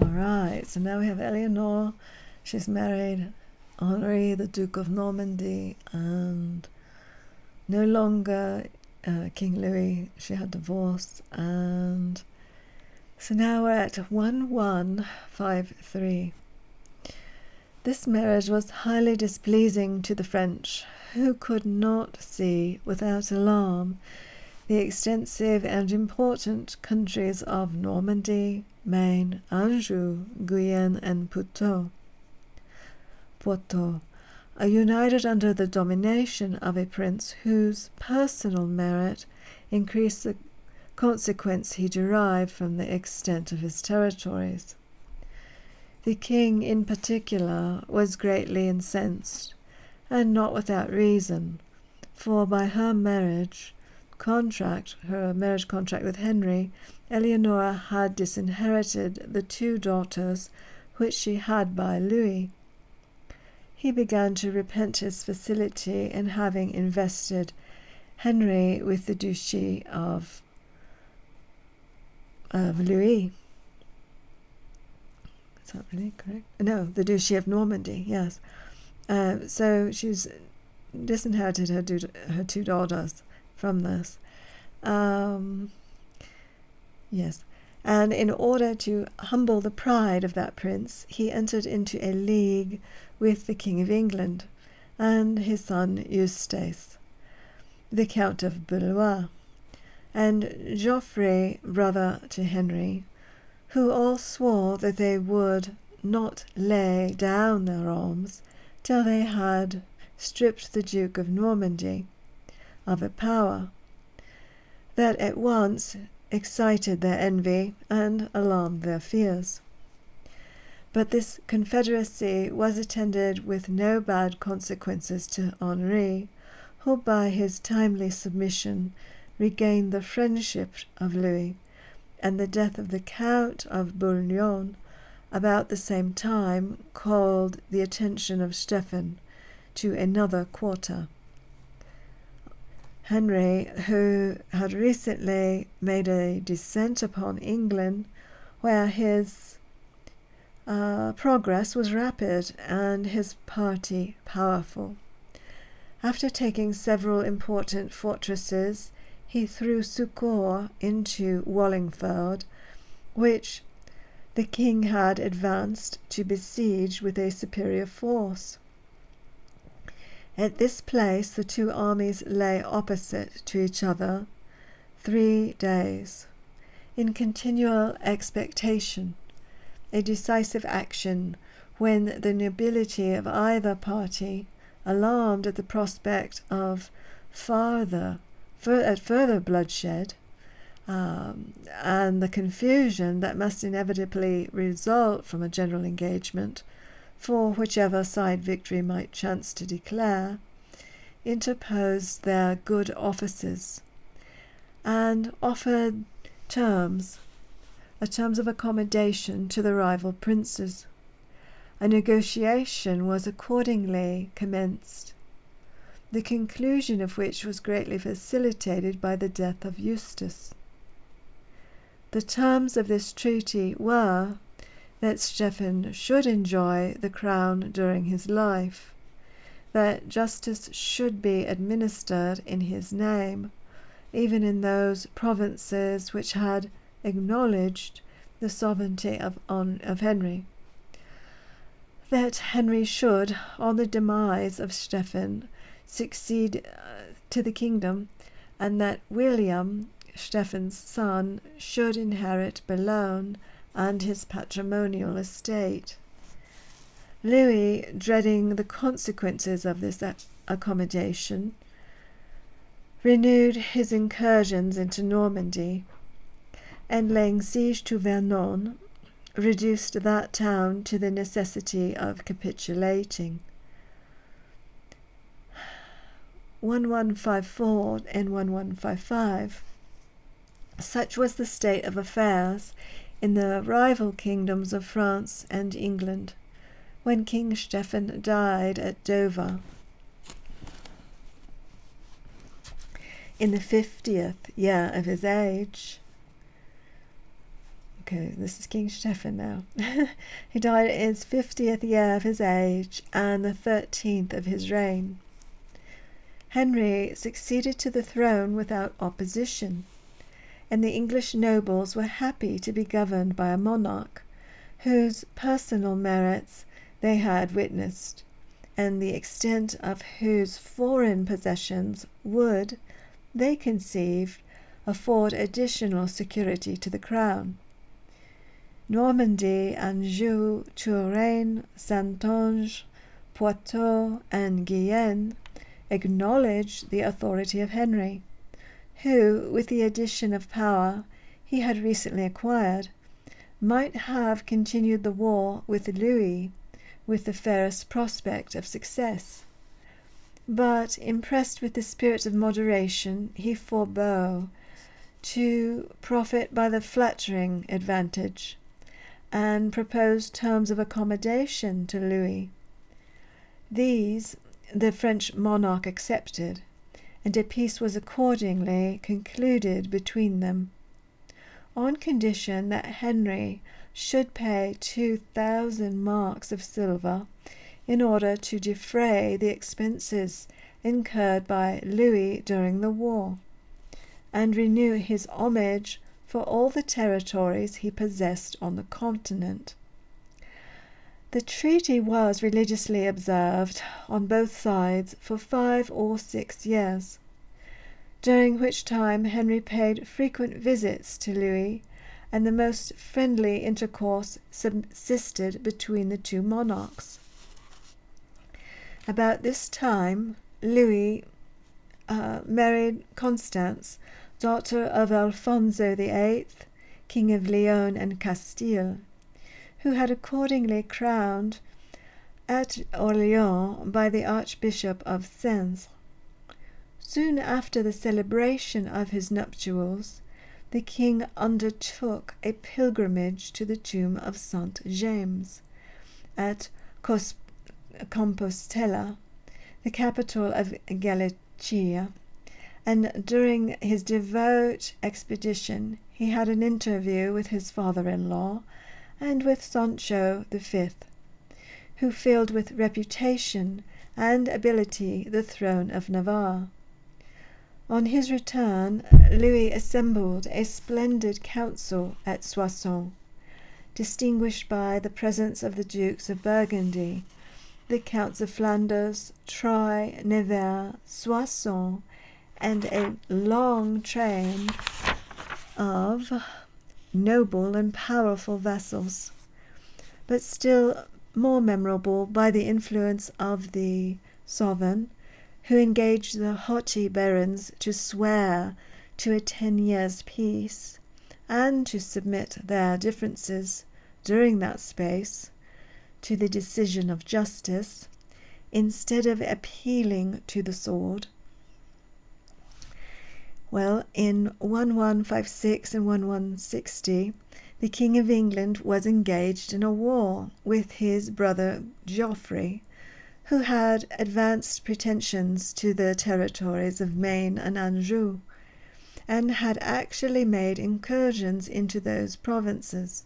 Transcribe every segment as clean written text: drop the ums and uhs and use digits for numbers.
All right, so now we have Eleanor. She's married Henri, the Duke of Normandy, and no longer King Louis. She had divorced, and so now we're at 1153. This marriage was highly displeasing to the French, who could not see without alarm the extensive and important countries of Normandy, Maine, Anjou, Guyenne, and Poitou are united under the domination of a prince whose personal merit increased the consequence he derived from the extent of his territories. The king in particular was greatly incensed, and not without reason, for by her marriage contract with Henry, Eleanor had disinherited the 2 daughters which she had by Louis. He began to repent his facility in having invested Henry with the duchy of Louis. Is that really correct? No, the duchy of Normandy, yes. So she's disinherited her 2 daughters from this. Yes. And in order to humble the pride of that prince, he entered into a league with the King of England and his son Eustace, the Count of Boulogne, and Geoffrey, brother to Henry, who all swore that they would not lay down their arms till they had stripped the Duke of Normandy of a power that at once excited their envy and alarmed their fears. But this confederacy was attended with no bad consequences to Henri, who by his timely submission regained the friendship of Louis, and the death of the Count of Boulogne about the same time called the attention of Stephen to another quarter. Henry, who had recently made a descent upon England, where his progress was rapid and his party powerful. After taking several important fortresses, he threw succour into Wallingford, which the king had advanced to besiege with a superior force. At this place the 2 armies lay opposite to each other 3 days, in continual expectation, a decisive action when the nobility of either party, alarmed at the prospect of further bloodshed, and the confusion that must inevitably result from a general engagement, for whichever side victory might chance to declare, interposed their good offices, and offered terms of accommodation to the rival princes. A negotiation was accordingly commenced, the conclusion of which was greatly facilitated by the death of Eustace. The terms of this treaty were that Stephen should enjoy the crown during his life, that justice should be administered in his name, even in those provinces which had acknowledged the sovereignty of Henry, that Henry should, on the demise of Stephen, succeed to the kingdom, and that William, Stephen's son, should inherit Boulogne and his patrimonial estate. Louis, dreading the consequences of this accommodation, renewed his incursions into Normandy, and laying siege to Vernon, reduced that town to the necessity of capitulating. 1154 and 1155. Such was the state of affairs in the rival kingdoms of France and England when King Stephen died at Dover in the 50th year of his age. Okay, this is King Stephen now. He died in his 50th year of his age and the 13th of his reign. Henry succeeded to the throne without opposition, and the English nobles were happy to be governed by a monarch whose personal merits they had witnessed, and the extent of whose foreign possessions would, they conceived, afford additional security to the crown. Normandy, Anjou, Touraine, Saintonge, Poitou, and Guyenne acknowledged the authority of Henry, who, with the addition of power he had recently acquired, might have continued the war with Louis with the fairest prospect of success. But, impressed with the spirit of moderation, he forbore to profit by the flattering advantage, and proposed terms of accommodation to Louis. These the French monarch accepted, and a peace was accordingly concluded between them, on condition that Henry should pay 2,000 marks of silver in order to defray the expenses incurred by Louis during the war, and renew his homage for all the territories he possessed on the continent. The treaty was religiously observed on both sides for 5 or 6 years, during which time Henry paid frequent visits to Louis, and the most friendly intercourse subsisted between the two monarchs. About this time, Louis married Constance, daughter of Alfonso VIII, King of Leon and Castile, who had accordingly crowned at Orleans by the Archbishop of Sens. Soon after the celebration of his nuptials, the king undertook a pilgrimage to the tomb of St. James at Compostela, the capital of Galicia, and during his devout expedition he had an interview with his father-in-law and with Sancho V, who filled with reputation and ability the throne of Navarre. On his return, Louis assembled a splendid council at Soissons, distinguished by the presence of the Dukes of Burgundy, the Counts of Flanders, Troyes, Nevers, Soissons, and a long train of noble and powerful vassals, but still more memorable by the influence of the sovereign, who engaged the haughty barons to swear to a 10 years' peace, and to submit their differences during that space to the decision of justice, instead of appealing to the sword. Well, in 1156 and 1160, the King of England was engaged in a war with his brother Geoffrey, who had advanced pretensions to the territories of Maine and Anjou, and had actually made incursions into those provinces,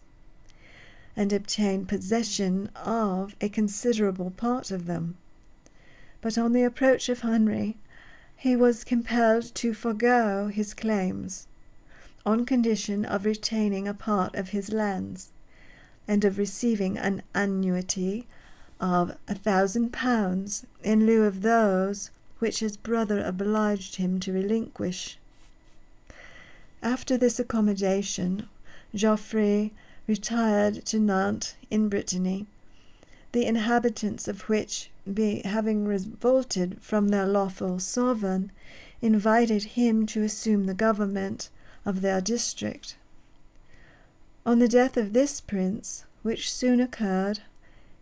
and obtained possession of a considerable part of them. But on the approach of Henry, he was compelled to forego his claims, on condition of retaining a part of his lands, and of receiving an annuity of £1,000 in lieu of those which his brother obliged him to relinquish. After this accommodation, Geoffrey retired to Nantes in Brittany, the inhabitants of which, having revolted from their lawful sovereign, invited him to assume the government of their district. On the death of this prince, which soon occurred,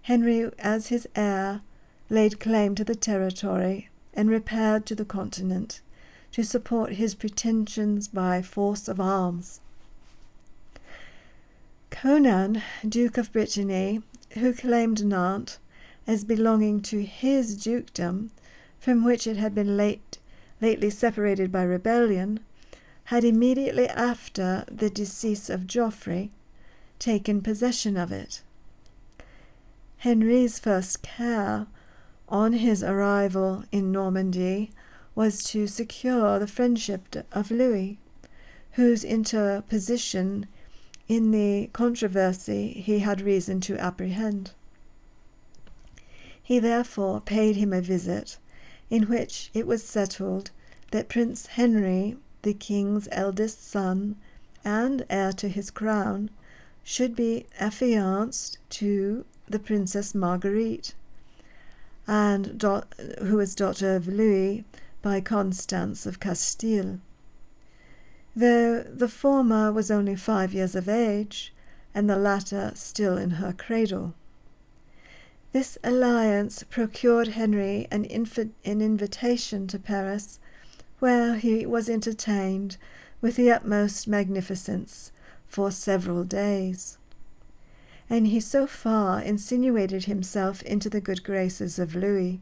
Henry, as his heir, laid claim to the territory and repaired to the continent to support his pretensions by force of arms. Conan, Duke of Brittany, who claimed Nantes as belonging to his dukedom, from which it had been lately separated by rebellion, had immediately after the decease of Geoffrey taken possession of it. Henry's first care on his arrival in Normandy was to secure the friendship of Louis, whose interposition in the controversy he had reason to apprehend. He therefore paid him a visit, in which it was settled that Prince Henry, the king's eldest son and heir to his crown, should be affianced to the Princess Marguerite, and who was daughter of Louis by Constance of Castile. Though the former was only 5 years of age, and the latter still in her cradle. This alliance procured Henry an invitation to Paris, where he was entertained with the utmost magnificence for several days. And he so far insinuated himself into the good graces of Louis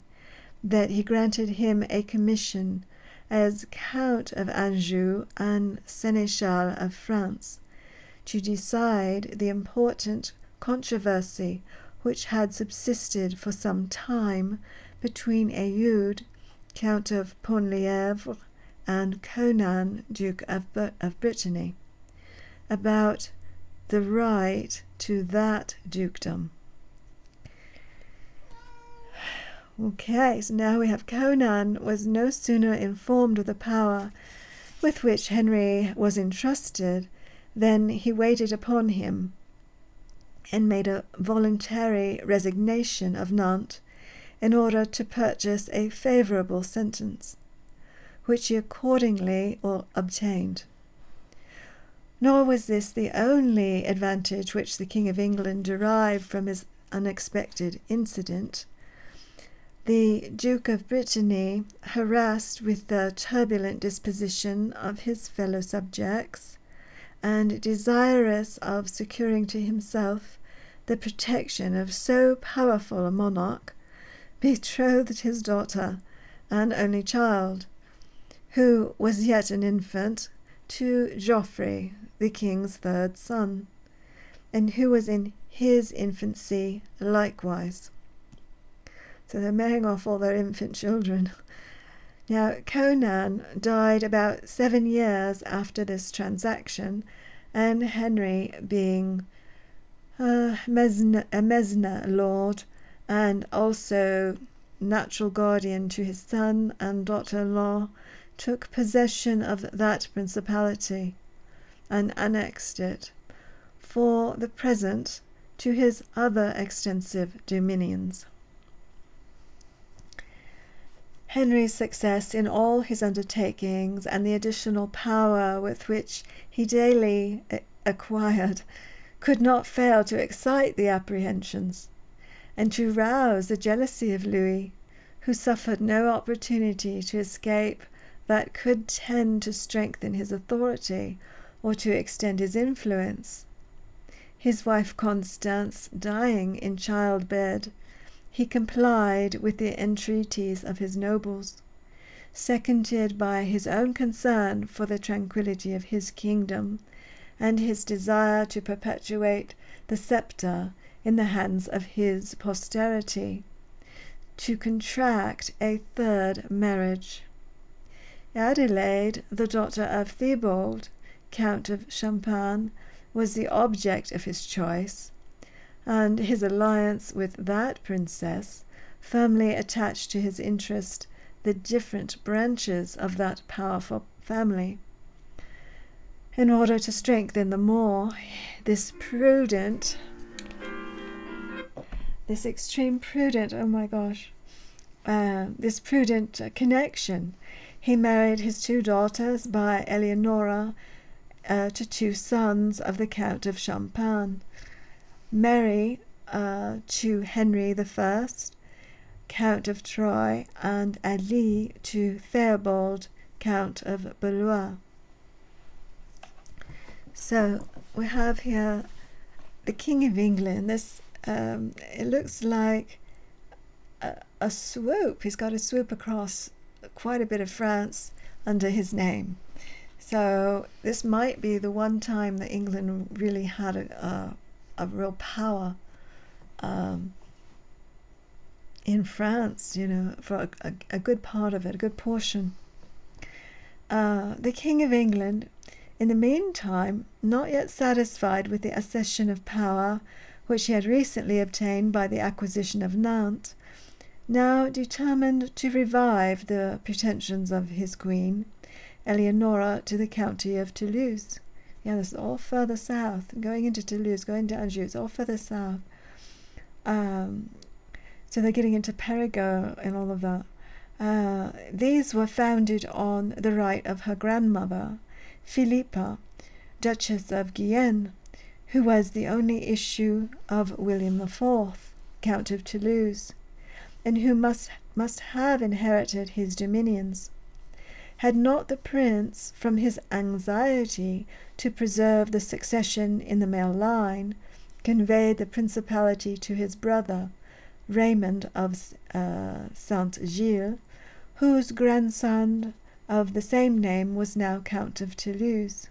that he granted him a commission as Count of Anjou and Seneschal of France to decide the important controversy which had subsisted for some time between Eudes, Count of Pont-Lièvre, and Conan, Duke of Brittany, about the right to that dukedom. Okay, so now we have Conan was no sooner informed of the power with which Henry was entrusted than he waited upon him and made a voluntary resignation of Nantes in order to purchase a favourable sentence, which he accordingly obtained. Nor was this the only advantage which the King of England derived from his unexpected incident. The Duke of Brittany, harassed with the turbulent disposition of his fellow subjects, and desirous of securing to himself the protection of so powerful a monarch, betrothed his daughter, and only child, who was yet an infant, to Geoffrey, the king's third son, and who was in his infancy likewise. So they're marrying off all their infant children. Now, Conan died about 7 years after this transaction, and Henry, being a Mesna lord and also natural guardian to his son and daughter-in-law, took possession of that principality and annexed it, for the present, to his other extensive dominions. Henry's success in all his undertakings and the additional power with which he daily acquired could not fail to excite the apprehensions and to rouse the jealousy of Louis, who suffered no opportunity to escape that could tend to strengthen his authority or to extend his influence. His wife Constance dying in childbed, he complied with the entreaties of his nobles, seconded by his own concern for the tranquillity of his kingdom and his desire to perpetuate the sceptre in the hands of his posterity, to contract a third marriage. Adelaide, the daughter of Thibault, Count of Champagne, was the object of his choice, and his alliance with that princess firmly attached to his interest the different branches of that powerful family. In order to strengthen the more this prudent connection, he married his 2 daughters by Eleonora to 2 sons of the Count of Champagne, Mary to Henry I, Count of Troyes, and Ali to Theobald, Count of Valois. So we have here the King of England. This it looks like a swoop. He's got a swoop across quite a bit of France under his name. So this might be the one time that England really had of real power in France, for a good part of it, a good portion. The King of England, in the meantime, not yet satisfied with the accession of power which he had recently obtained by the acquisition of Nantes, now determined to revive the pretensions of his queen, Eleonora, to the county of Toulouse. Yeah, this is all further south, going into Toulouse, going to Anjou, it's all further south. So they're getting into Perigord and all of that. These were founded on the right of her grandmother, Philippa, Duchess of Guienne, who was the only issue of William IV, Count of Toulouse, and who must have inherited his dominions. Had not the prince, from his anxiety to preserve the succession in the male line, conveyed the principality to his brother, Raymond of Saint-Gilles, whose grandson of the same name was now Count of Toulouse.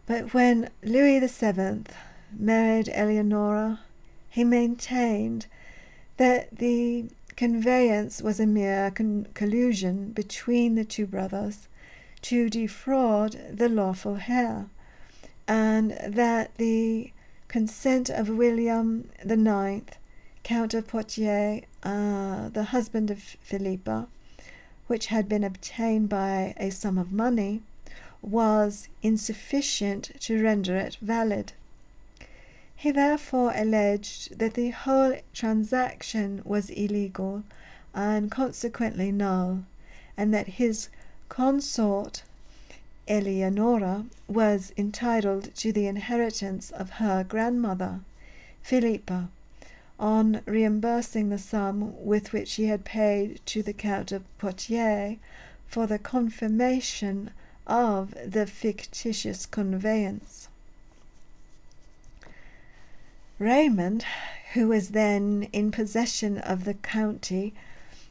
But when Louis VII married Eleonora, he maintained that the conveyance was a mere collusion between the two brothers to defraud the lawful heir, and that the consent of William IX, Count of Poitiers, the husband of Philippa, which had been obtained by a sum of money, was insufficient to render it valid. He therefore alleged that the whole transaction was illegal and consequently null, and that his consort Eleonora was entitled to the inheritance of her grandmother, Philippa, on reimbursing the sum with which he had paid to the Count of Poitiers for the confirmation of the fictitious conveyance. Raymond, who was then in possession of the county,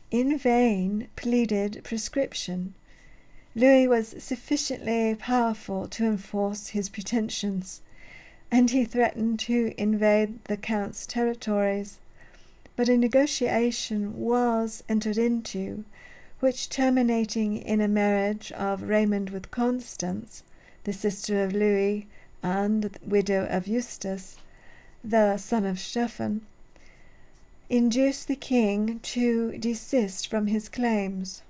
in vain pleaded prescription. Louis was sufficiently powerful to enforce his pretensions, and he threatened to invade the count's territories, but a negotiation was entered into, which, terminating in a marriage of Raymond with Constance, the sister of Louis and widow of Eustace, the son of Stephen, induced the king to desist from his claims.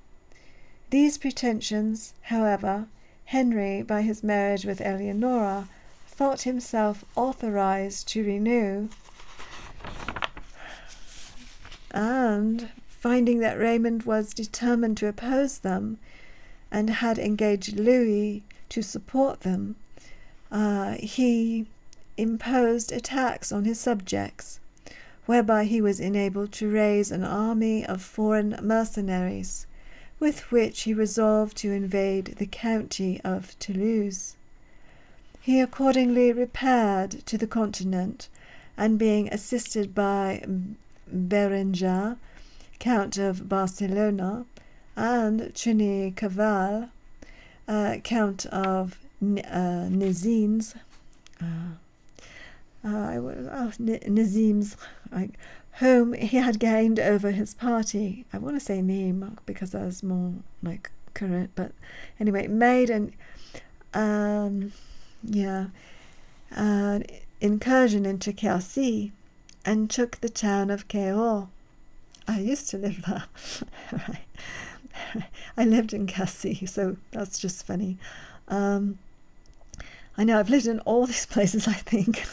These pretensions, however, Henry, by his marriage with Eleonora, thought himself authorized to renew, and finding that Raymond was determined to oppose them and had engaged Louis to support them, he imposed a tax on his subjects, whereby he was enabled to raise an army of foreign mercenaries, with which he resolved to invade the county of Toulouse. He accordingly repaired to the continent, and being assisted by Berengar, Count of Barcelona, and Trinny-Caval, Count of Nezines, whom he had gained over his party. I want to say Nîmes because that was more like current, but anyway, made an incursion into Quercy and took the town of Cahors. I used to live there. I lived in Quercy, so that's just funny. I know I've lived in all these places, I think.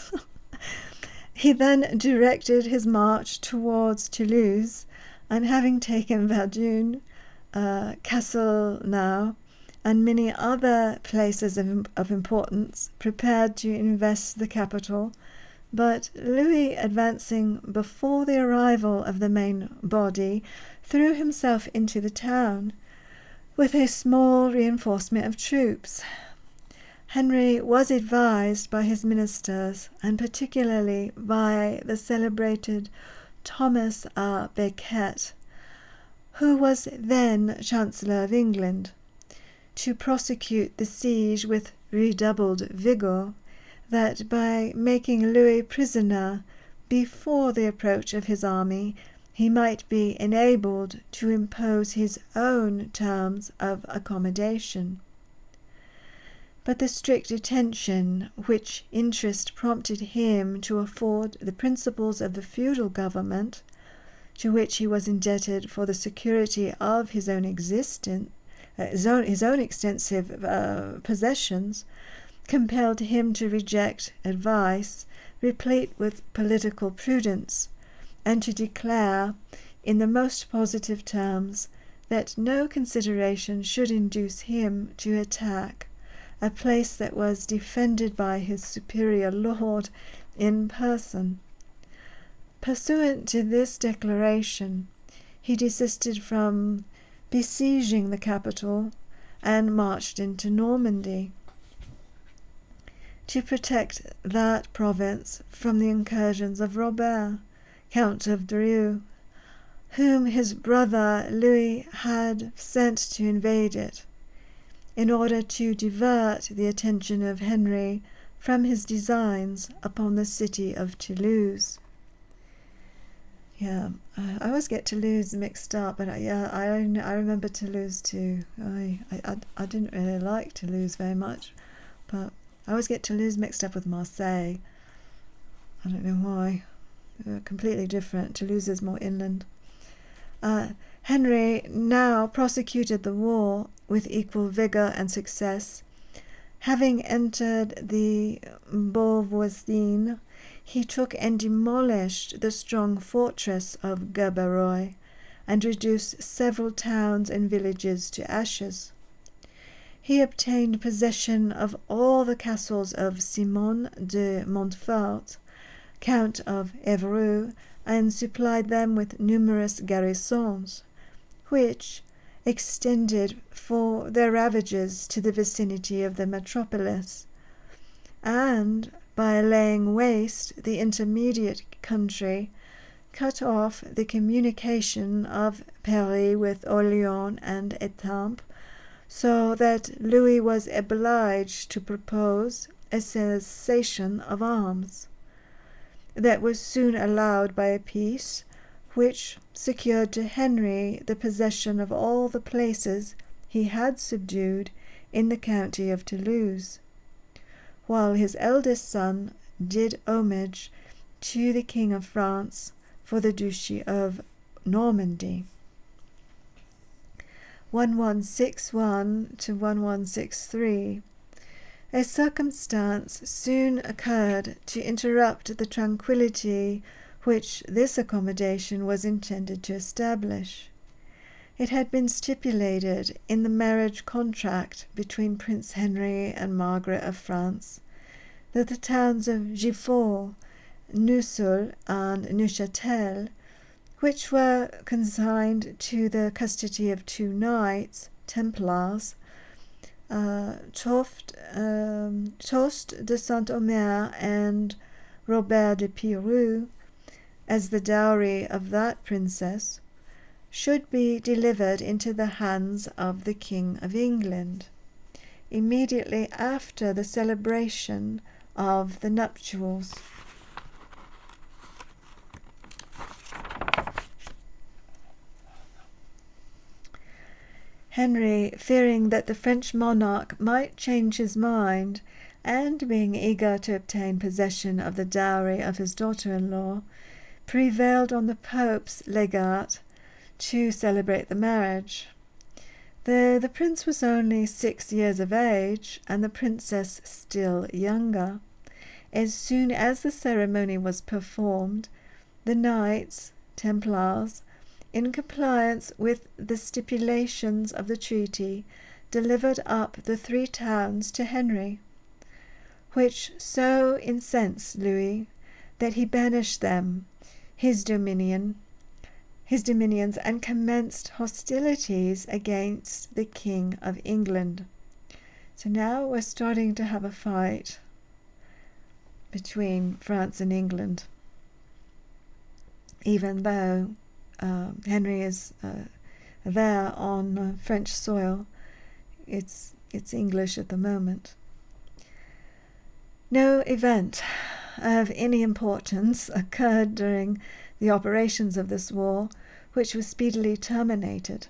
He then directed his march towards Toulouse, and having taken Verdun, Castelnau, and many other places of importance, prepared to invest the capital, but Louis, advancing before the arrival of the main body, threw himself into the town with a small reinforcement of troops. Henry was advised by his ministers, and particularly by the celebrated Thomas Becket, who was then Chancellor of England, to prosecute the siege with redoubled vigour, that by making Louis prisoner before the approach of his army, he might be enabled to impose his own terms of accommodation. But the strict attention which interest prompted him to afford the principles of the feudal government, to which he was indebted for the security of his own existence, his own extensive possessions, compelled him to reject advice replete with political prudence, and to declare in the most positive terms that no consideration should induce him to attack a place that was defended by his superior lord in person. Pursuant to this declaration, he desisted from besieging the capital and marched into Normandy to protect that province from the incursions of Robert, Count of Dreux, whom his brother Louis had sent to invade it, in order to divert the attention of Henry from his designs upon the city of Toulouse. I always get Toulouse mixed up, but I remember Toulouse too. I didn't really like Toulouse very much, but I always get Toulouse mixed up with Marseille. I don't know why. They're completely different. Toulouse is more inland. Henry now prosecuted the war with equal vigour and success. Having entered the Beauvoisin, he took and demolished the strong fortress of Gerberoy, and reduced several towns and villages to ashes. He obtained possession of all the castles of Simon de Montfort, Count of Évreux, and supplied them with numerous garrisons, which extended for their ravages to the vicinity of the metropolis, and, by laying waste the intermediate country, cut off the communication of Paris with Orléans and Étampes, so that Louis was obliged to propose a cessation of arms. That was soon allowed by a peace which secured to Henry the possession of all the places he had subdued in the county of Toulouse, while his eldest son did homage to the King of France for the Duchy of Normandy. 1161 to 1163. A circumstance soon occurred to interrupt the tranquillity which this accommodation was intended to establish. It had been stipulated in the marriage contract between Prince Henry and Margaret of France that the towns of Giffords, Neussel, and Neuchâtel, which were consigned to the custody of two knights, Templars, Tost de Saint-Omer and Robert de Pirou, as the dowry of that princess, should be delivered into the hands of the King of England immediately after the celebration of the nuptials. Henry, fearing that the French monarch might change his mind, and being eager to obtain possession of the dowry of his daughter-in-law, prevailed on the Pope's legate to celebrate the marriage. The prince was only 6 years of age, and the princess still younger. As soon as the ceremony was performed, the knights, Templars, in compliance with the stipulations of the treaty, delivered up the 3 towns to Henry, which so incensed Louis that he banished them his dominions and commenced hostilities against the King of England. So now we're starting to have a fight between France and England, even though Henry is there on French soil. It's English at the moment. No event of any importance occurred during the operations of this war, which was speedily terminated.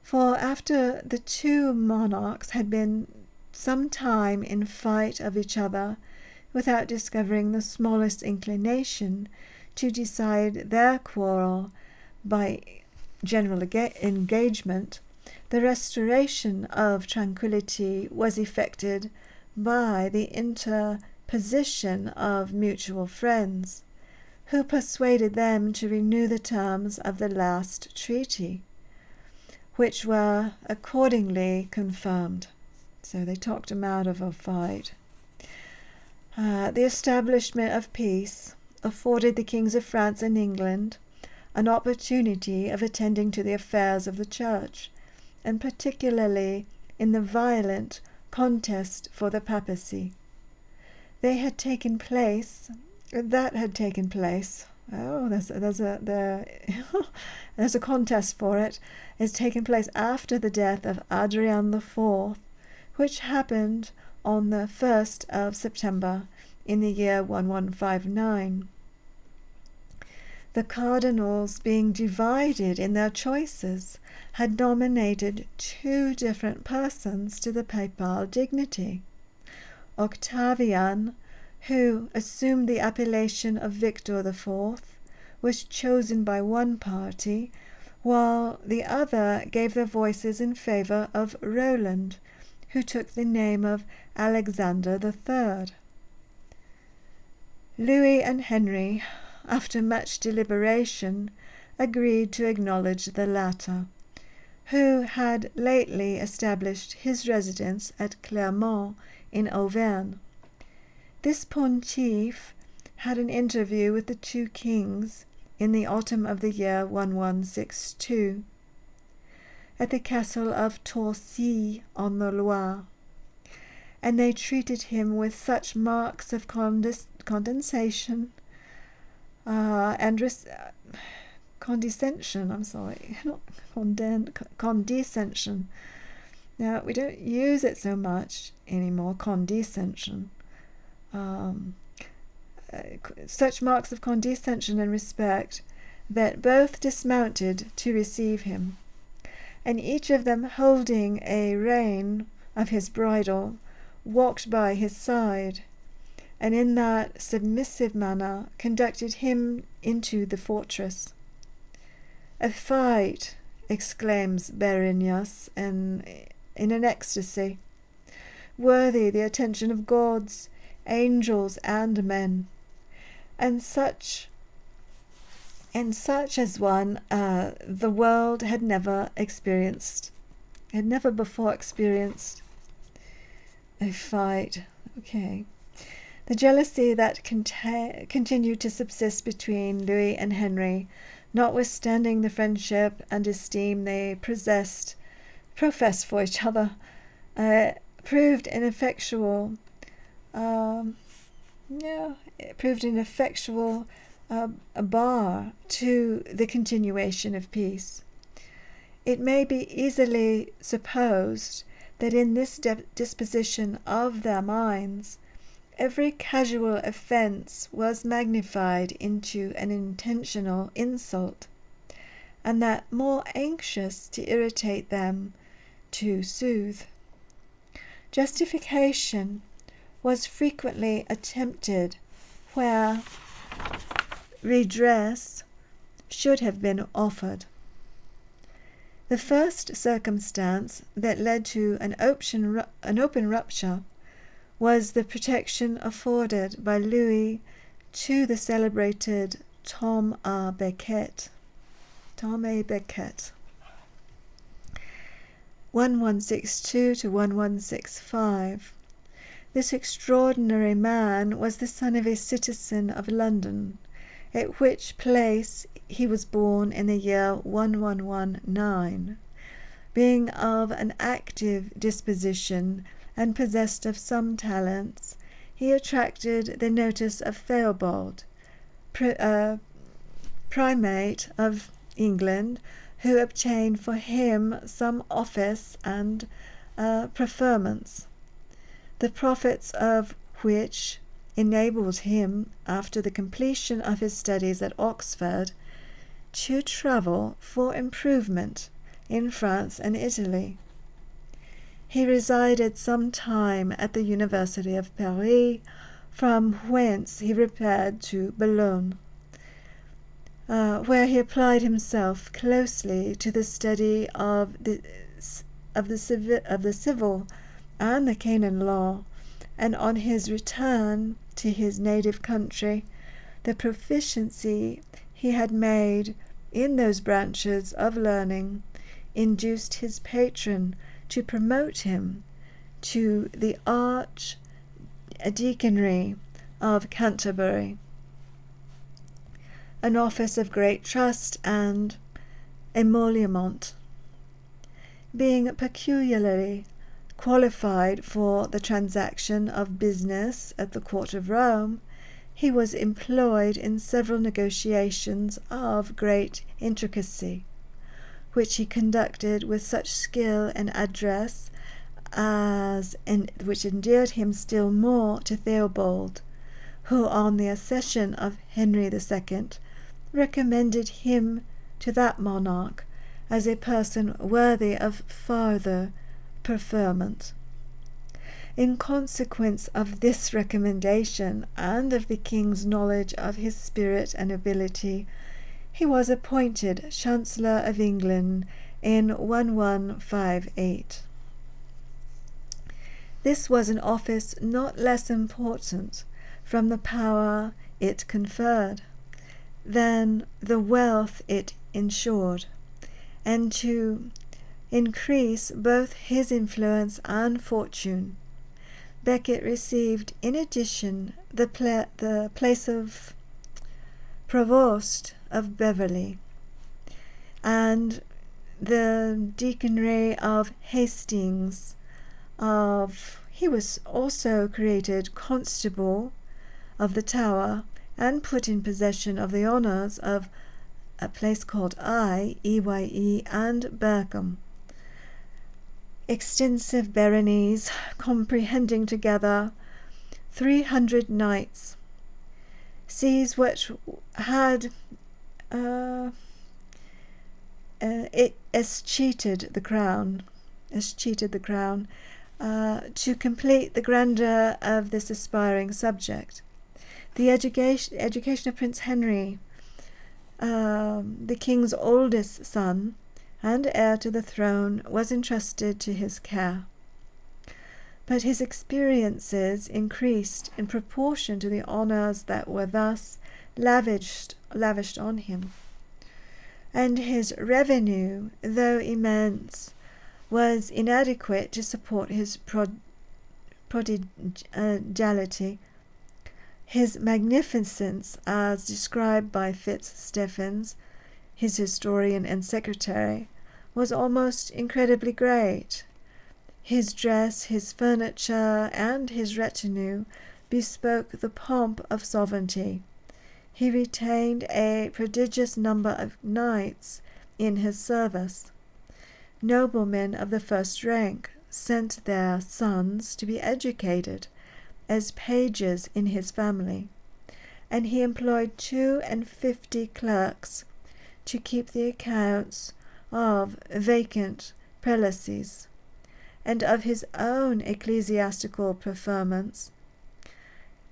For after the two monarchs had been some time in fight of each other, without discovering the smallest inclination to decide their quarrel by general engagement, the restoration of tranquillity was effected by the interposition of mutual friends, who persuaded them to renew the terms of the last treaty, which were accordingly confirmed. So they talked him out of a fight. The establishment of peace afforded the kings of France and England an opportunity of attending to the affairs of the Church, and particularly in the violent contest for the papacy. There's a contest for it. It's taken place after the death of Adrian IV, which happened on the 1st of September in the year 1159. The cardinals, being divided in their choices, had nominated two different persons to the papal dignity. Octavian, who assumed the appellation of Victor IV, was chosen by one party, while the other gave their voices in favor of Roland, who took the name of Alexander III. Louis and Henry, after much deliberation, agreed to acknowledge the latter, who had lately established his residence at Clermont in Auvergne. This pontiff had an interview with the two kings in the autumn of the year 1162 at the castle of Torcy on the Loire, and they treated him with such marks of condescension. Condescension. Now, we don't use it so much anymore, condescension. Such marks of condescension and respect that both dismounted to receive him, and each of them, holding a rein of his bridle, walked by his side, and in that submissive manner conducted him into the fortress. "A fight," exclaims Berenius in an ecstasy, "worthy the attention of gods, angels, and men, and such as one the world had never before experienced." A fight. Okay. The jealousy that continued to subsist between Louis and Henry, notwithstanding the friendship and esteem they professed for each other, proved ineffectual. A bar to the continuation of peace. It may be easily supposed that in this disposition of their minds, every casual offence was magnified into an intentional insult, and that more anxious to irritate them to soothe. Justification was frequently attempted where redress should have been offered. The first circumstance that led to an open rupture was the protection afforded by Louis to the celebrated Tom A. Becket, 1162 to 1165. This extraordinary man was the son of a citizen of London, at which place he was born in the year 1119. Being of an active disposition and possessed of some talents, he attracted the notice of Theobald, primate of England, who obtained for him some office and preferments. The profits of which enabled him, after the completion of his studies at Oxford, to travel for improvement in France and Italy. He resided some time at the University of Paris, from whence he repaired to Boulogne, where he applied himself closely to the study of the civil and the canon law, and on his return to his native country, the proficiency he had made in those branches of learning induced his patron to promote him to the Archdeaconry of Canterbury, an office of great trust and emolument. Being peculiarly qualified for the transaction of business at the court of Rome, he was employed in several negotiations of great intricacy, which he conducted with such skill and address which endeared him still more to Theobald, who, on the accession of Henry II, recommended him to that monarch as a person worthy of farther preferment. In consequence of this recommendation and of the king's knowledge of his spirit and ability, he was appointed Chancellor of England in 1158. This was an office not less important from the power it conferred than the wealth it ensured, and to increase both his influence and fortune, Becket received in addition the place of Provost of Beverley and the deaconry of Hastings. He was also created Constable of the Tower and put in possession of the honours of a place called Eye, and Berkham, extensive baronies comprehending together 300 knights, sees which had escheated the crown, to complete the grandeur of this aspiring subject. The education of Prince Henry, the king's oldest son and heir to the throne, was entrusted to his care. But his experiences increased in proportion to the honours that were thus lavished on him, and his revenue, though immense, was inadequate to support his prodigality. His magnificence, as described by Fitzstephens, his historian and secretary, was almost incredibly great. His dress, his furniture, and his retinue bespoke the pomp of sovereignty. He retained a prodigious number of knights in his service. Noblemen of the first rank sent their sons to be educated as pages in his family, and he employed 52 clerks to keep the accounts of vacant prelacies and of his own ecclesiastical preferments.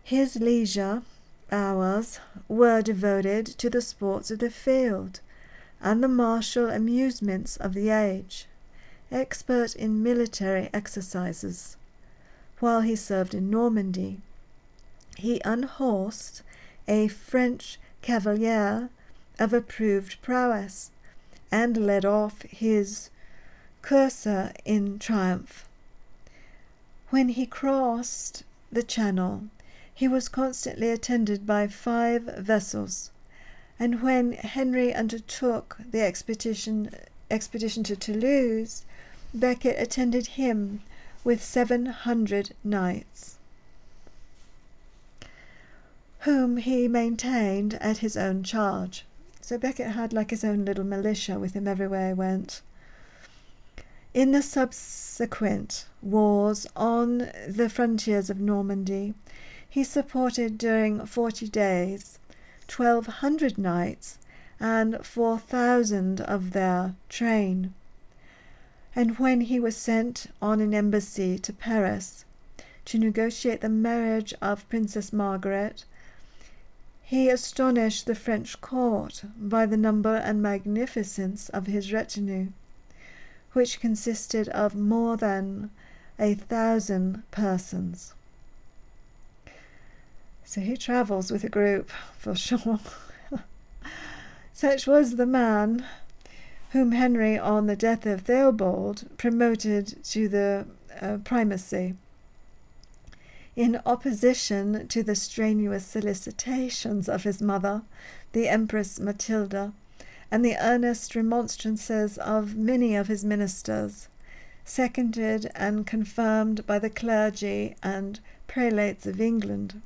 His leisure hours were devoted to the sports of the field and the martial amusements of the age, expert in military exercises. While he served in Normandy, he unhorsed a French cavalier of approved prowess, and led off his courser in triumph. When he crossed the Channel, he was constantly attended by 5 vessels, and when Henry undertook the expedition to Toulouse, Becket attended him with 700 knights, whom he maintained at his own charge. So Becket had like his own little militia with him everywhere he went. In the subsequent wars on the frontiers of Normandy, he supported during 40 days 1,200 knights and 4,000 of their train. And when he was sent on an embassy to Paris to negotiate the marriage of Princess Margaret, he astonished the French court by the number and magnificence of his retinue, which consisted of more than 1,000 persons. So he travels with a group, for sure. Such was the man whom Henry, on the death of Theobald, promoted to the primacy, in opposition to the strenuous solicitations of his mother, the Empress Matilda, and the earnest remonstrances of many of his ministers, seconded and confirmed by the clergy and prelates of England.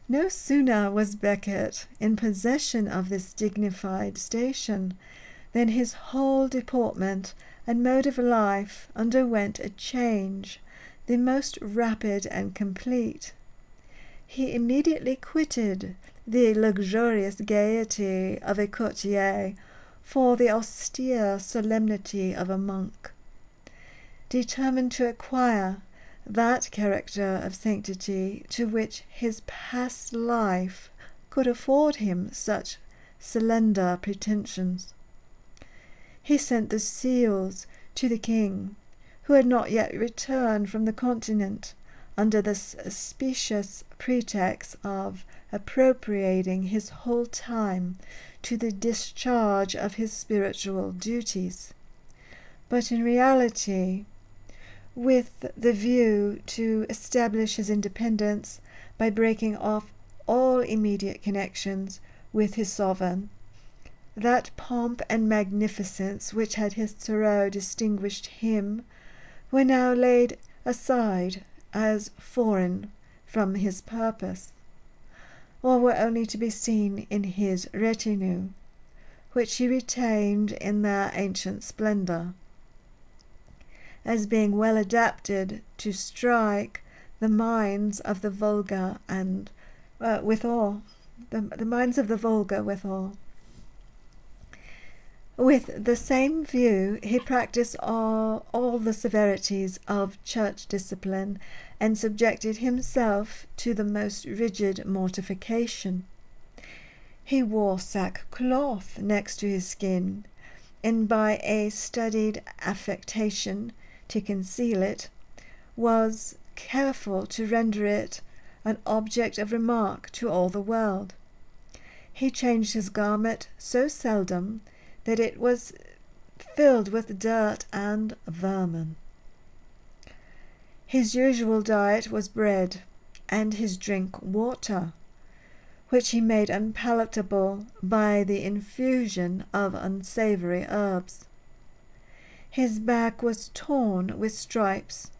No sooner was Becket in possession of this dignified station than his whole deportment and mode of life underwent a change, the most rapid and complete. He immediately quitted the luxurious gaiety of a courtier for the austere solemnity of a monk, determined to acquire that character of sanctity to which his past life could afford him such slender pretensions. He sent the seals to the king, who had not yet returned from the continent, under the specious pretext of appropriating his whole time to the discharge of his spiritual duties, but in reality with the view to establish his independence by breaking off all immediate connections with his sovereign. That pomp and magnificence which had hitherto distinguished him were now laid aside as foreign from his purpose, or were only to be seen in his retinue, which he retained in their ancient splendor, as being well adapted to strike the minds of the vulgar and withal. The minds of the vulgar withal. With the same view, he practiced all the severities of church discipline and subjected himself to the most rigid mortification. He wore sackcloth next to his skin, and by a studied affectation to conceal it, was careful to render it an object of remark to all the world. He changed his garment so seldom that it was filled with dirt and vermin. His usual diet was bread, and his drink water, which he made unpalatable by the infusion of unsavory herbs. His back was torn with stripes,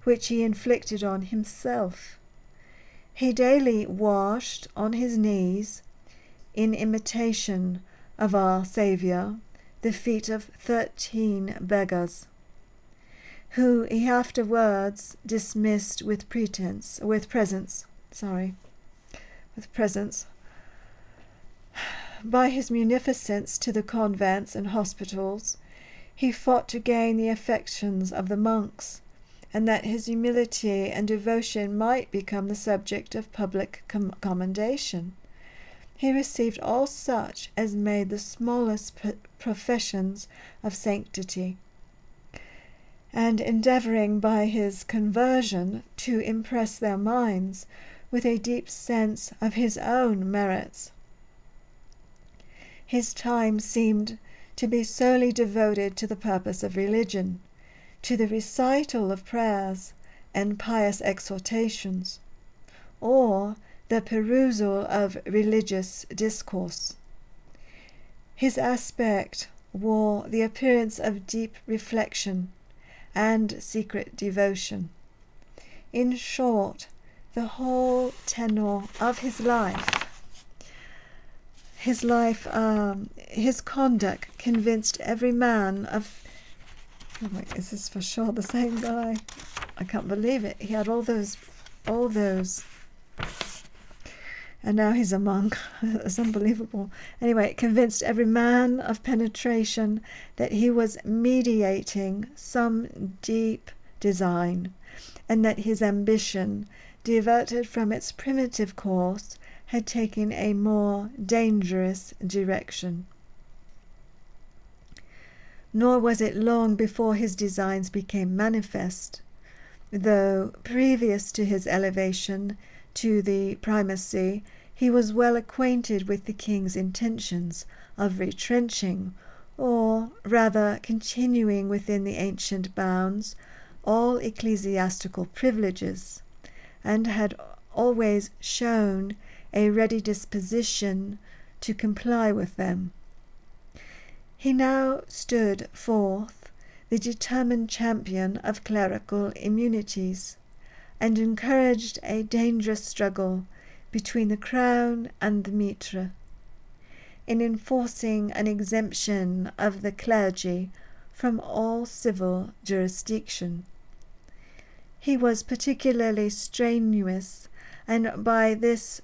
which he inflicted on himself. He daily washed on his knees, in imitation of our Saviour, the feet of 13 beggars, who he afterwards dismissed with presents. By his munificence to the convents and hospitals, he fought to gain the affections of the monks, and that his humility and devotion might become the subject of public commendation. He received all such as made the smallest professions of sanctity, and endeavoring by his conversion to impress their minds with a deep sense of his own merits. His time seemed to be solely devoted to the purpose of religion, to the recital of prayers and pious exhortations, or the perusal of religious discourse. His aspect wore the appearance of deep reflection and secret devotion. In short, the whole tenor of his conduct convinced every man of Oh wait, is this for sure the same guy? I can't believe it. He had all those, and now he's a monk. It's unbelievable. Anyway, it convinced every man of penetration that he was mediating some deep design, and that his ambition, diverted from its primitive course, had taken a more dangerous direction. Nor was it long before his designs became manifest, though previous to his elevation to the primacy he was well acquainted with the king's intentions of retrenching, or rather continuing within the ancient bounds, all ecclesiastical privileges, and had always shown a ready disposition to comply with them. He now stood forth the determined champion of clerical immunities, and encouraged a dangerous struggle between the crown and the mitre, in enforcing an exemption of the clergy from all civil jurisdiction. He was particularly strenuous, and by this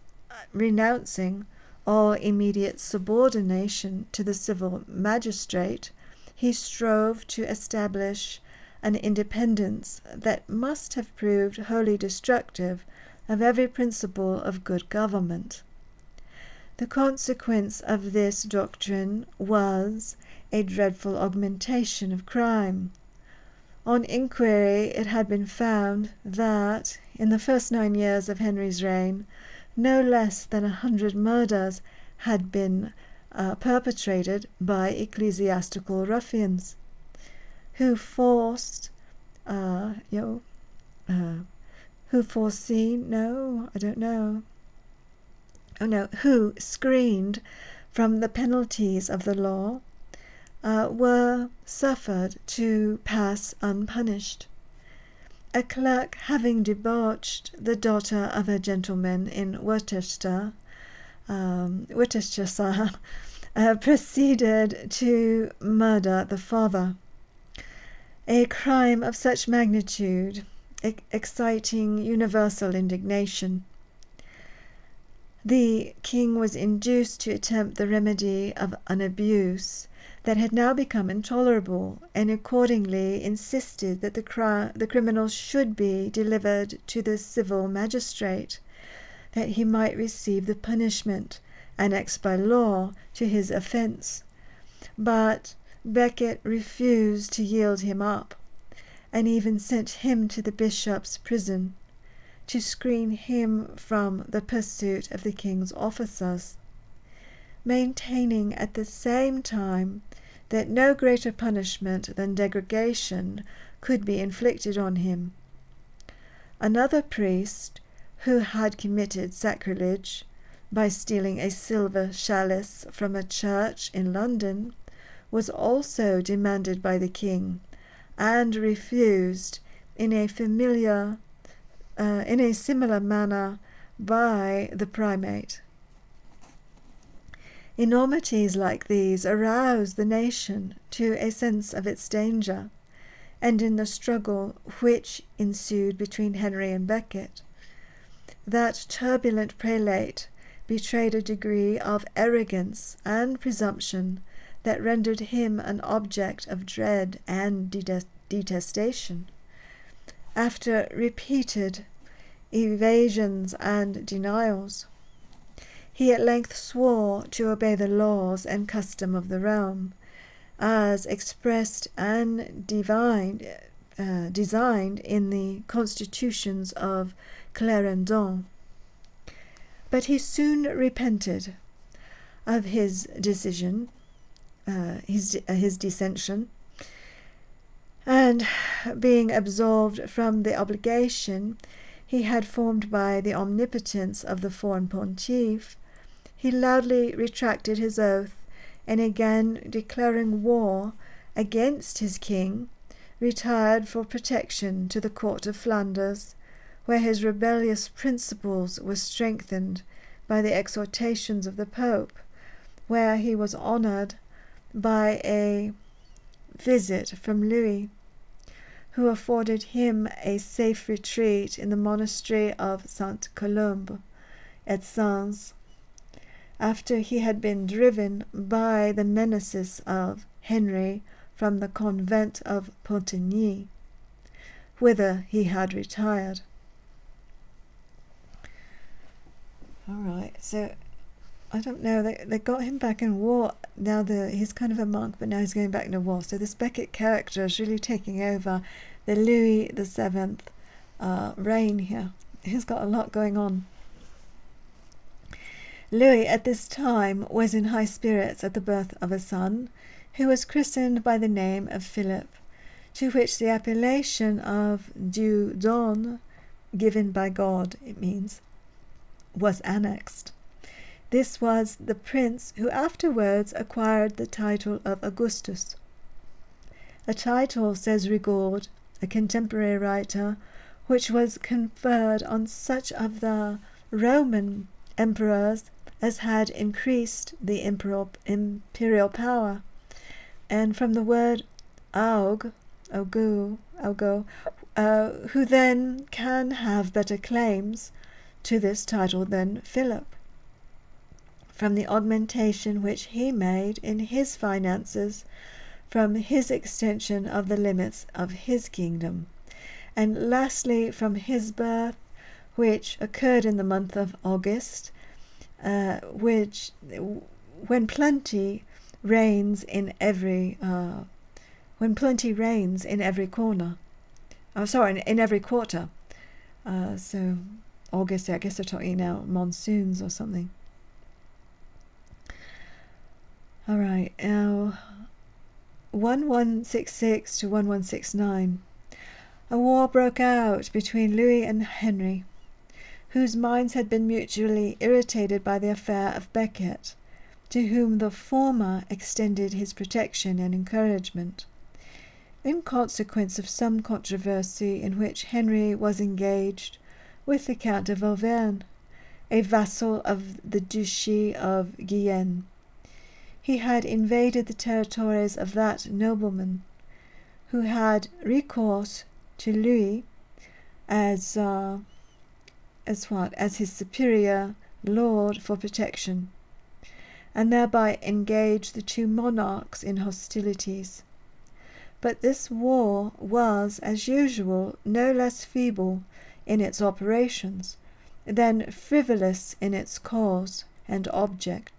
renouncing all immediate subordination to the civil magistrate, he strove to establish an independence that must have proved wholly destructive of every principle of good government. The consequence of this doctrine was a dreadful augmentation of crime. On inquiry, it had been found that, in the first 9 years of Henry's reign, no less than 100 murders had been perpetrated by ecclesiastical ruffians, who who screened from the penalties of the law, were suffered to pass unpunished. A clerk having debauched the daughter of a gentleman in Worcestershire, proceeded to murder the father, a crime of such magnitude exciting universal indignation. The king was induced to attempt the remedy of an abuse that had now become intolerable, and accordingly insisted that the criminal should be delivered to the civil magistrate, that he might receive the punishment annexed by law to his offence. But Becket refused to yield him up, and even sent him to the bishop's prison, to screen him from the pursuit of the king's officers, maintaining at the same time that no greater punishment than degradation could be inflicted on him. Another priest, who had committed sacrilege by stealing a silver chalice from a church in London, was also demanded by the king, and refused in a similar manner by the primate. Enormities like these aroused the nation to a sense of its danger, and in the struggle which ensued between Henry and Becket, that turbulent prelate betrayed a degree of arrogance and presumption that rendered him an object of dread and detestation. After repeated evasions and denials, he at length swore to obey the laws and custom of the realm, as expressed and designed in the constitutions of Clarendon. But he soon repented of his decision, his dissension, and being absolved from the obligation he had formed by the omnipotence of the foreign pontiff, he loudly retracted his oath, and again declaring war against his king, retired for protection to the court of Flanders, where his rebellious principles were strengthened by the exhortations of the Pope, where he was honoured by a visit from Louis, who afforded him a safe retreat in the monastery of Saint Colombe at Sens, after he had been driven by the menaces of Henry from the convent of Pontigny, whither he had retired. All right, so I don't know, they got him back in war. Now he's kind of a monk, but now he's going back into war. So this Becket character is really taking over the Louis VII reign here. He's got a lot going on. Louis at this time was in high spirits at the birth of a son, who was christened by the name of Philip, to which the appellation of Dieu donne, given by God, it means, was annexed. This was the prince who afterwards acquired the title of Augustus. A title, says Rigaud, a contemporary writer, which was conferred on such of the Roman emperors as had increased the imperial power, and from the word aug, who then can have better claims to this title than Philip, from the augmentation which he made in his finances from his extension of the limits of his kingdom, and lastly from his birth, which occurred in the month of August, which when plenty reigns in every corner. In every quarter. So August, I guess they're talking now monsoons or something. All right, now 1166 to 1169. A war broke out between Louis and Henry, whose minds had been mutually irritated by the affair of Becket, to whom the former extended his protection and encouragement, in consequence of some controversy in which Henry was engaged with the Count of Auvergne, a vassal of the Duchy of Guyenne. He had invaded the territories of that nobleman, who had recourse to Louis as his superior lord for protection, and thereby engaged the two monarchs in hostilities. But this war was, as usual, no less feeble in its operations than frivolous in its cause and object.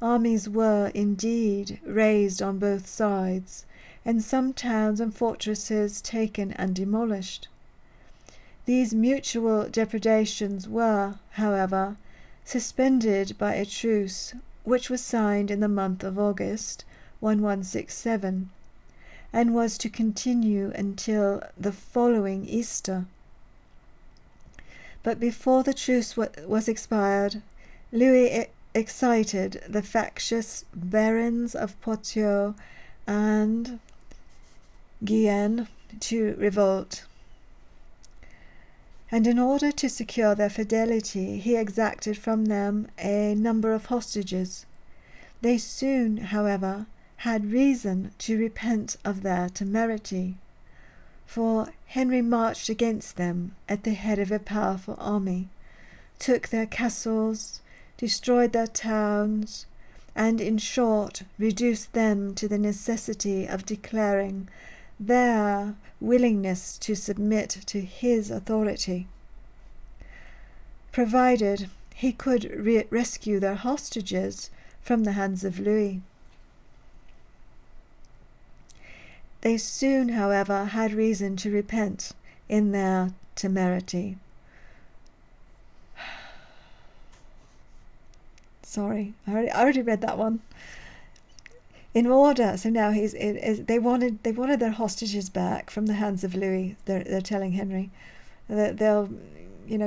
Armies were, indeed, raised on both sides, and some towns and fortresses taken and demolished. These mutual depredations were, however, suspended by a truce which was signed in the month of August 1167, and was to continue until the following Easter. But before the truce was expired, Louis excited the factious barons of Poitou and Guyenne to revolt, and in order to secure their fidelity he exacted from them a number of hostages. They soon, however, had reason to repent of their temerity, for Henry marched against them at the head of a powerful army, took their castles, destroyed their towns, and in short reduced them to the necessity of declaring their willingness to submit to his authority, provided he could rescue their hostages from the hands of Louis. They soon, however, had reason to repent in their temerity. Sorry, I already read that one. In order, so now they wanted their hostages back from the hands of Louis. They're telling Henry that they'll,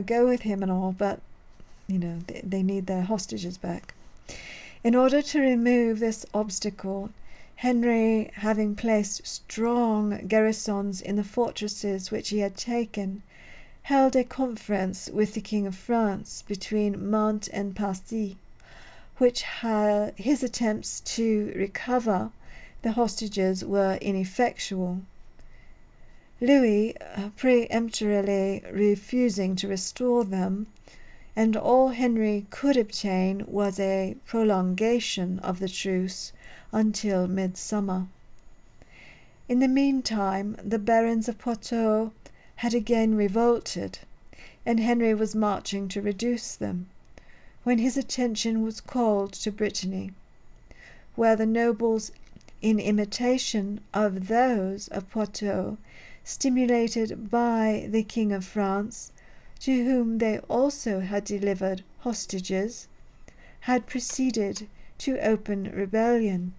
go with him and all, but they need their hostages back. In order to remove this obstacle, Henry, having placed strong garrisons in the fortresses which he had taken, held a conference with the King of France between Mantes and Passy, which his attempts to recover the hostages were ineffectual. Louis peremptorily refusing to restore them, and all Henry could obtain was a prolongation of the truce until midsummer. In the meantime, the barons of Poitou had again revolted, and Henry was marching to reduce them, when his attention was called to Brittany, where the nobles, in imitation of those of Poitou, stimulated by the King of France, to whom they also had delivered hostages, had proceeded to open rebellion.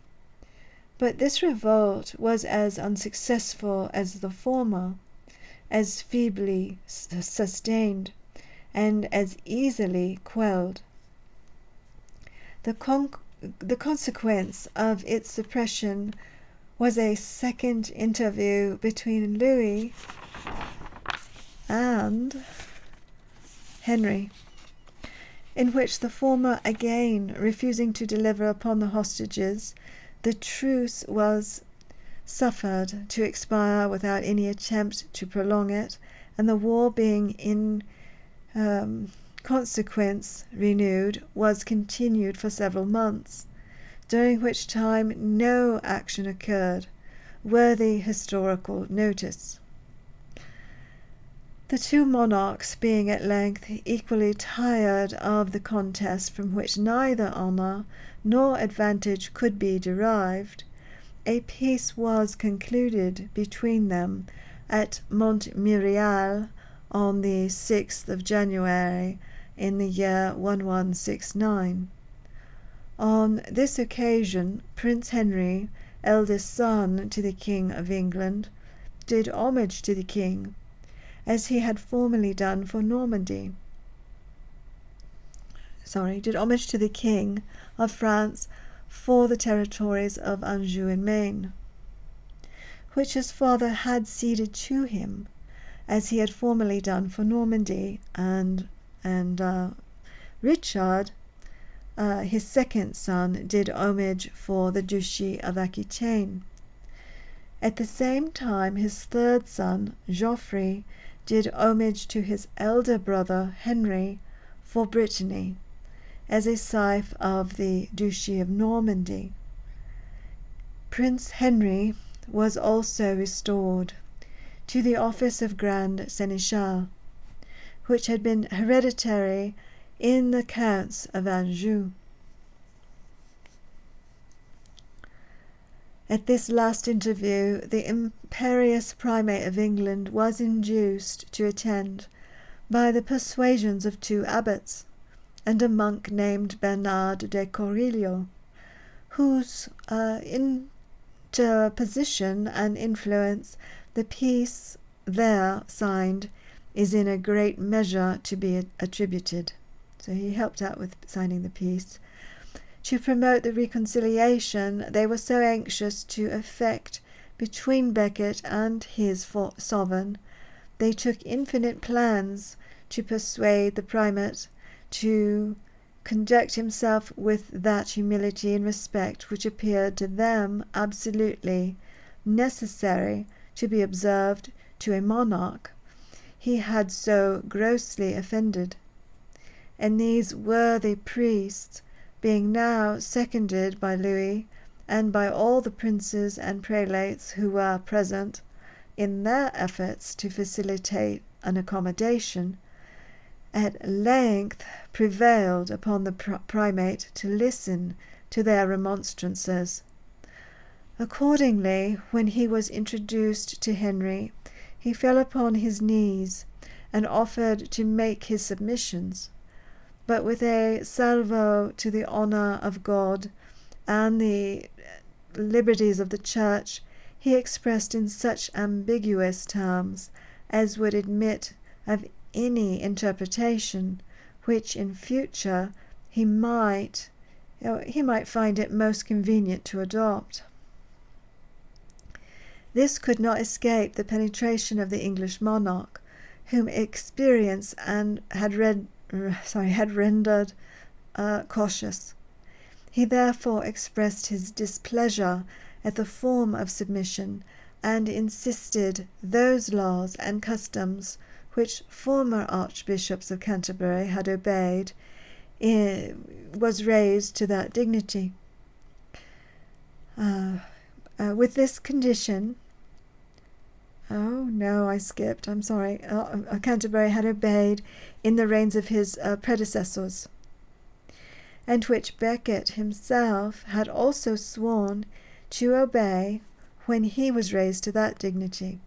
But this revolt was as unsuccessful as the former, as feebly sustained, and as easily quelled. The consequence of its suppression was a second interview between Louis and Henry, in which the former, again refusing to deliver upon the hostages, the truce was suffered to expire without any attempt to prolong it, and the war being in consequence renewed, was continued for several months, during which time no action occurred worthy historical notice. The two monarchs being at length equally tired of the contest, from which neither honour nor advantage could be derived, a peace was concluded between them at Montmirail on the 6th of January in the year 1169. On this occasion Prince Henry, eldest son to the King of England, did homage to the king, as he had formerly done for Normandy. Did homage to the King of France for the territories of Anjou and Maine, which his father had ceded to him, as he had formerly done for Normandy, and Richard, his second son, did homage for the Duchy of Aquitaine. At the same time his third son, Geoffrey, did homage to his elder brother Henry for Brittany, as a scion of the Duchy of Normandy. Prince Henry was also restored to the office of Grand Seneschal, which had been hereditary in the Counts of Anjou. At this last interview the imperious primate of England was induced to attend by the persuasions of two abbots and a monk named Bernard de Corillo, whose interposition and influence the peace there signed is in a great measure to be attributed. So he helped out with signing the peace. To promote the reconciliation they were so anxious to effect between Becket and his sovereign, they took infinite plans to persuade the primate to conduct himself with that humility and respect which appeared to them absolutely necessary to be observed to a monarch he had so grossly offended. And these worthy priests, being now seconded by Louis and by all the princes and prelates who were present in their efforts to facilitate an accommodation, at length prevailed upon the primate to listen to their remonstrances. Accordingly, when he was introduced to Henry, he fell upon his knees and offered to make his submissions, but with a salvo to the honour of God and the liberties of the Church, he expressed in such ambiguous terms as would admit of any interpretation which in future he might find it most convenient to adopt. This could not escape the penetration of the English monarch, whom experience had rendered cautious. He therefore expressed his displeasure at the form of submission and insisted those laws and customs which former archbishops of Canterbury had obeyed, was raised to that dignity. With this condition, Canterbury had obeyed in the reigns of his predecessors, and which Becket himself had also sworn to obey when he was raised to that dignity.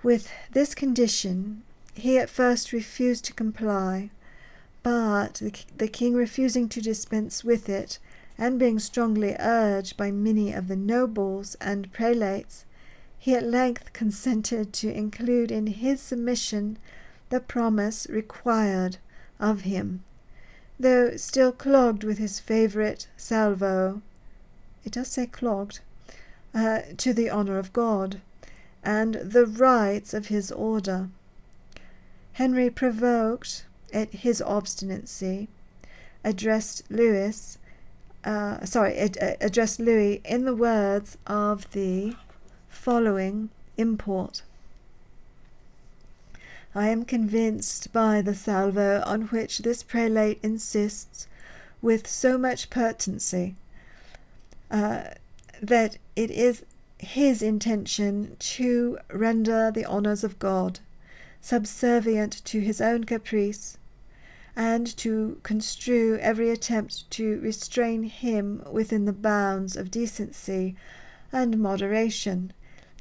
With this condition he at first refused to comply, but the king refusing to dispense with it, and being strongly urged by many of the nobles and prelates, he at length consented to include in his submission the promise required of him, though still clogged with his favourite salvo, it does say clogged, to the honour of God, and the rights of his order. Henry, provoked at his obstinacy, addressed Louis in the words of the following import: I am convinced by the salvo on which this prelate insists with so much pertinency that it is his intention to render the honours of God subservient to his own caprice, and to construe every attempt to restrain him within the bounds of decency and moderation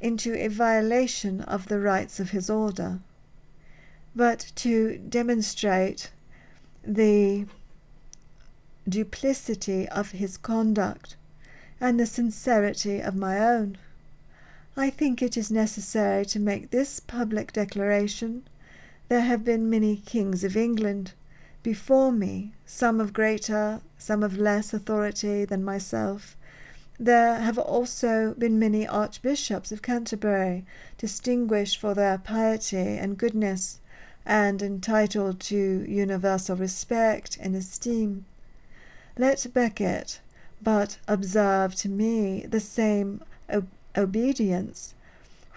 into a violation of the rights of his order, but to demonstrate the duplicity of his conduct and the sincerity of my own. I think it is necessary to make this public declaration. There have been many kings of England before me, some of greater, some of less authority than myself. There have also been many archbishops of Canterbury, distinguished for their piety and goodness, and entitled to universal respect and esteem. Let Becket but observe to me the same obedience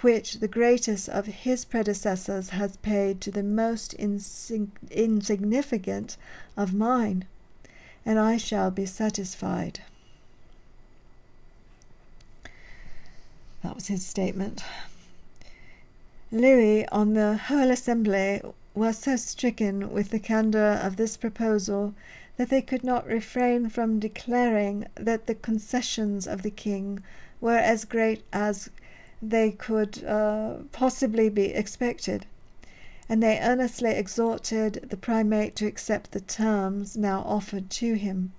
which the greatest of his predecessors has paid to the most insignificant of mine, and I shall be satisfied. That was his statement. Louis, on the whole assembly, was so stricken with the candour of this proposal that they could not refrain from declaring that the concessions of the king were as great as they could possibly be expected, and they earnestly exhorted the primate to accept the terms now offered to him.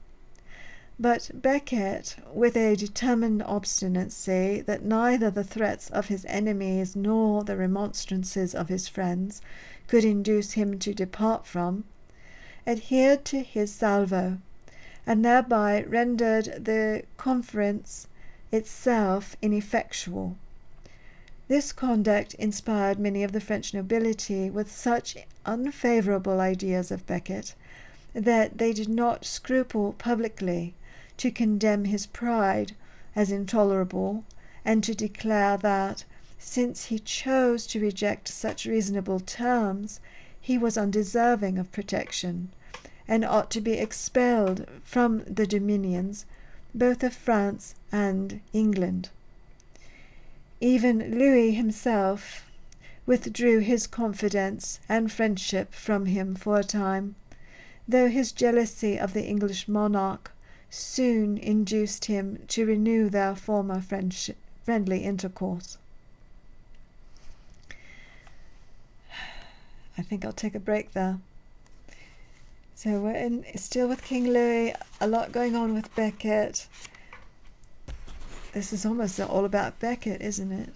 But Becket, with a determined obstinacy that neither the threats of his enemies nor the remonstrances of his friends could induce him to depart from, adhered to his salvo, and thereby rendered the conference itself ineffectual. This conduct inspired many of the French nobility with such unfavourable ideas of Becket that they did not scruple publicly to condemn his pride as intolerable, and to declare that, since he chose to reject such reasonable terms, he was undeserving of protection, and ought to be expelled from the dominions both of France and England. Even Louis himself withdrew his confidence and friendship from him for a time, though his jealousy of the English monarch soon induced him to renew their former friendly intercourse. I think I'll take a break there. So we're still with King Louis, a lot going on with Becket. This is almost all about Becket, isn't it?